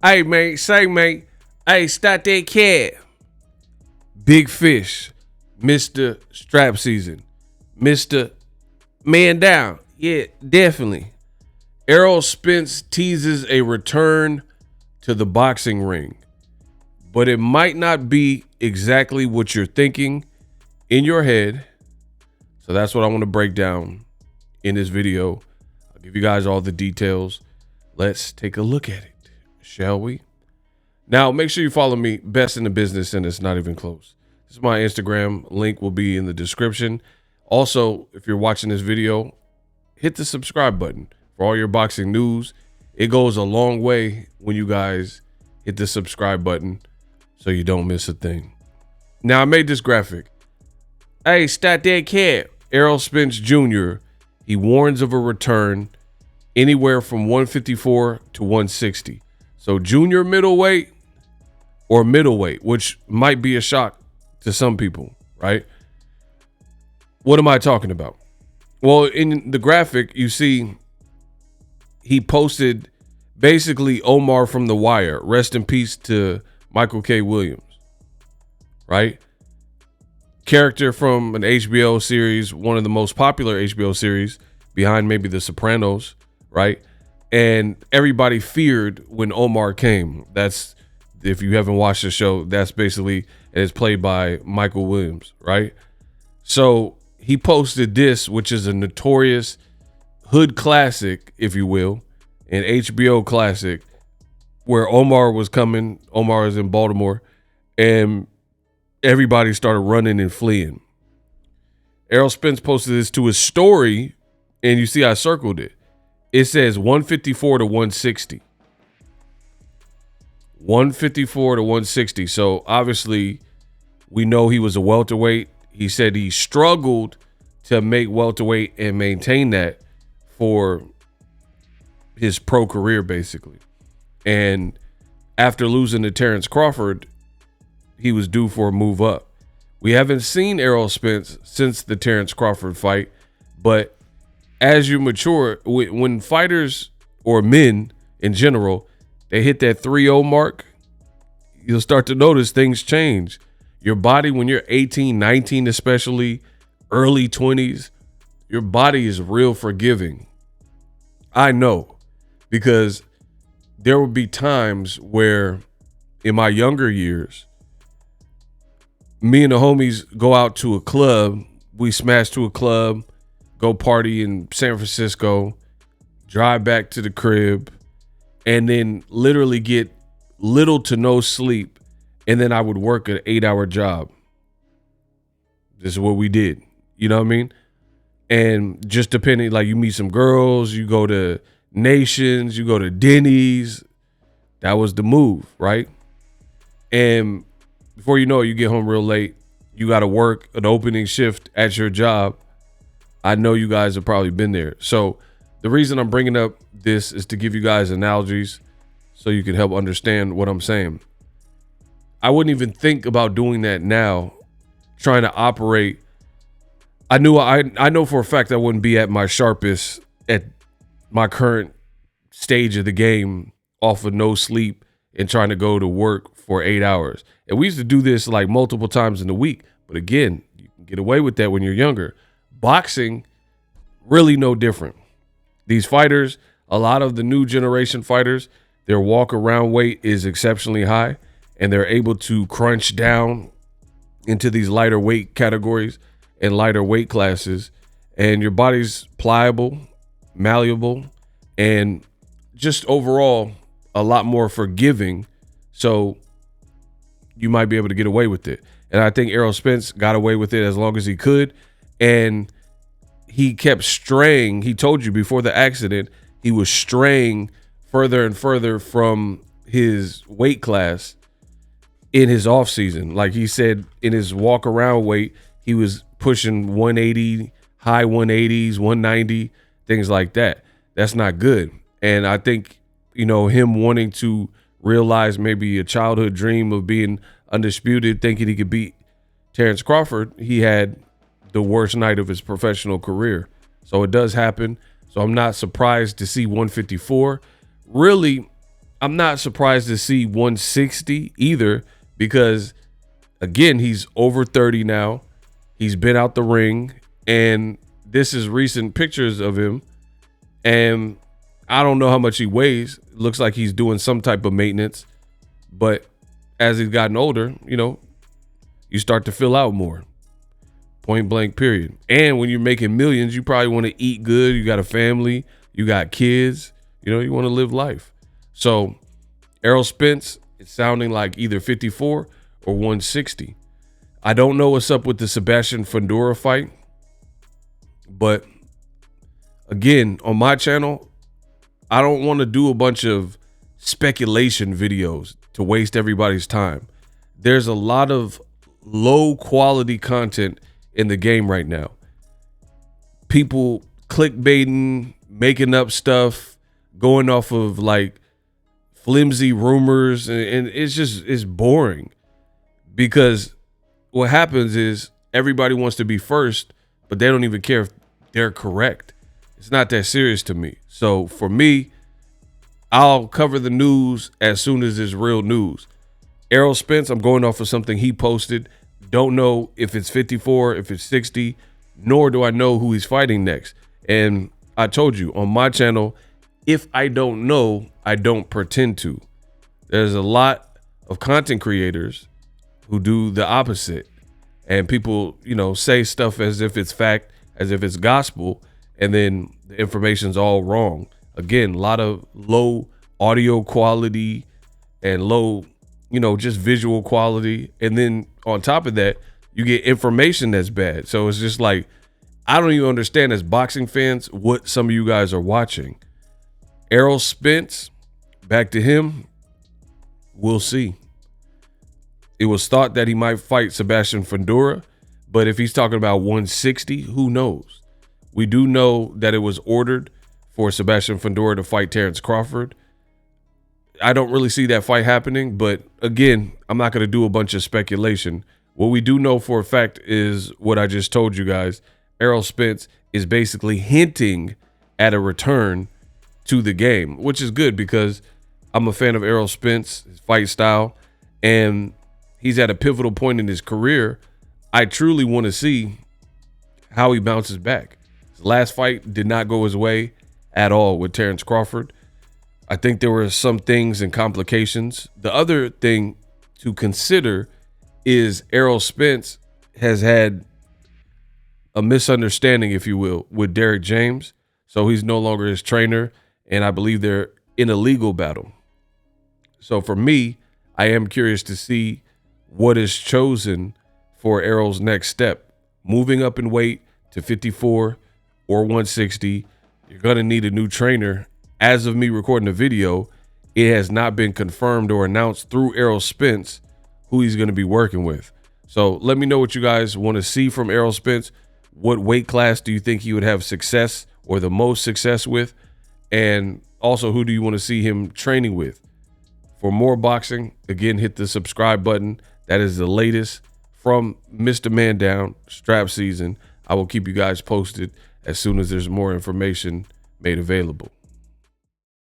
Hey, mate, say, mate. Hey, stop that cat. Big fish. Mr. Strap Season. Mr. Man Down. Yeah, definitely. Errol Spence teases a return to the boxing ring, but it might not be exactly what you're thinking in your head. So that's what I want to break down in this video. I'll give you guys all the details. Let's take a look at it, shall we? Now, make sure you follow me, Best in the Business, and it's not even close. This is my Instagram. Link will be in the description. Also, if you're watching this video, hit the subscribe button for all your boxing news. It goes a long way when you guys hit the subscribe button so you don't miss a thing. Now, I made this graphic. Hey, stop that cat. Errol Spence Jr., he warns of a return anywhere from 154 to 160. So junior middleweight or middleweight, which might be a shock to some people, right? What am I talking about? Well, in the graphic, you see he posted basically Omar from The Wire. Rest in peace to Michael K. Williams, right? Character from an HBO series, one of the most popular HBO series behind maybe The Sopranos, right? And everybody feared when Omar came. That's, if you haven't watched the show, that's basically, and it's played by Michael Williams, right? So he posted this, which is a notorious hood classic, if you will, an HBO classic, where Omar was coming. Omar is in Baltimore, and everybody started running and fleeing. Errol Spence posted this to his story, and you see I circled it. It says 154 to 160. 154 to 160. So obviously we know he was a welterweight. He said he struggled to make welterweight and maintain that for his pro career, basically. And after losing to Terrence Crawford, he was due for a move up. We haven't seen Errol Spence since the Terrence Crawford fight, but as you mature, when fighters or men in general, they hit that 3-0 mark, you'll start to notice things change. Your body, when you're 18, 19, especially early 20s, your body is real forgiving. I know, because there would be times where in my younger years, me and the homies go out to a club, we smash to a club, go party in San Francisco, drive back to the crib, and then literally get little to no sleep. And then I would work an 8-hour job. This is what we did. You know what I mean? And just depending, like you meet some girls, you go to Nations, you go to Denny's. That was the move, right? And before you know it, you get home real late. You got to work an opening shift at your job. I know you guys have probably been there. So the reason I'm bringing up this is to give you guys analogies so you can help understand what I'm saying. I wouldn't even think about doing that now, trying to operate. I know for a fact I wouldn't be at my sharpest at my current stage of the game off of no sleep and trying to go to work for 8 hours. And we used to do this like multiple times in the week. But again, you can get away with that when you're younger. Boxing, really no different. These fighters, a lot of the new generation fighters, their walk around weight is exceptionally high, and they're able to crunch down into these lighter weight categories and lighter weight classes. And your body's pliable, malleable, and just overall a lot more forgiving. So you might be able to get away with it. And I think Errol Spence got away with it as long as he could. And he kept straying. He told you before the accident, he was straying further and further from his weight class in his off season. Like he said, in his walk around weight, he was pushing 180, high 180s, 190, things like that. That's not good. And I think, you know, him wanting to realize maybe a childhood dream of being undisputed, thinking he could beat Terrence Crawford, he had the worst night of his professional career. So it does happen. So I'm not surprised to see 154. Really, I'm not surprised to see 160 either, because again, he's over 30 now. He's been out the ring, and this is recent pictures of him. And I don't know how much he weighs. It looks like he's doing some type of maintenance, but as he's gotten older, you know, you start to fill out more. Point blank, period. And when you're making millions, you probably want to eat good. You got a family, you got kids, you know, you want to live life. So Errol Spence, it's sounding like either 54 or 160. I don't know what's up with the Sebastian Fundora fight, but again, on my channel, I don't want to do a bunch of speculation videos to waste everybody's time. There's a lot of low quality content in the game right now. People clickbaiting, making up stuff, going off of like flimsy rumors, and it's boring, because what happens is everybody wants to be first, but they don't even care if they're correct. It's not that serious to me. So for me, I'll cover the news as soon as it's real news. Errol Spence, I'm going off of something he posted. Don't know if it's 54, if it's 60, nor do I know who he's fighting next. And I told you on my channel, if I don't know, I don't pretend to. There's a lot of content creators who do the opposite. And people, you know, say stuff as if it's fact, as if it's gospel, and then the information's all wrong. Again, a lot of low audio quality and low, you know, just visual quality. And then on top of that, you get information that's bad. So it's just like, I don't even understand as boxing fans what some of you guys are watching. Errol Spence, back to him, we'll see. It was thought that he might fight Sebastian Fundora, but if he's talking about 160, who knows? We do know that it was ordered for Sebastian Fundora to fight Terrence Crawford. I don't really see that fight happening, but again, I'm not going to do a bunch of speculation. What we do know for a fact is what I just told you guys. Errol Spence is basically hinting at a return to the game, which is good because I'm a fan of Errol Spence, his fight style, and he's at a pivotal point in his career. I truly want to see how he bounces back. His last fight did not go his way at all with Terrence Crawford. I think there were some things and complications. The other thing to consider is Errol Spence has had a misunderstanding, if you will, with Derek James. So he's no longer his trainer, and I believe they're in a legal battle. So for me, I am curious to see what is chosen for Errol's next step. Moving up in weight to 54 or 160, you're going to need a new trainer. As of me recording the video, it has not been confirmed or announced through Errol Spence who he's going to be working with. So let me know what you guys want to see from Errol Spence. What weight class do you think he would have success or the most success with? And also, who do you want to see him training with? For more boxing, again, hit the subscribe button. That is the latest from Mr. Man Down strap season. I will keep you guys posted as soon as there's more information made available.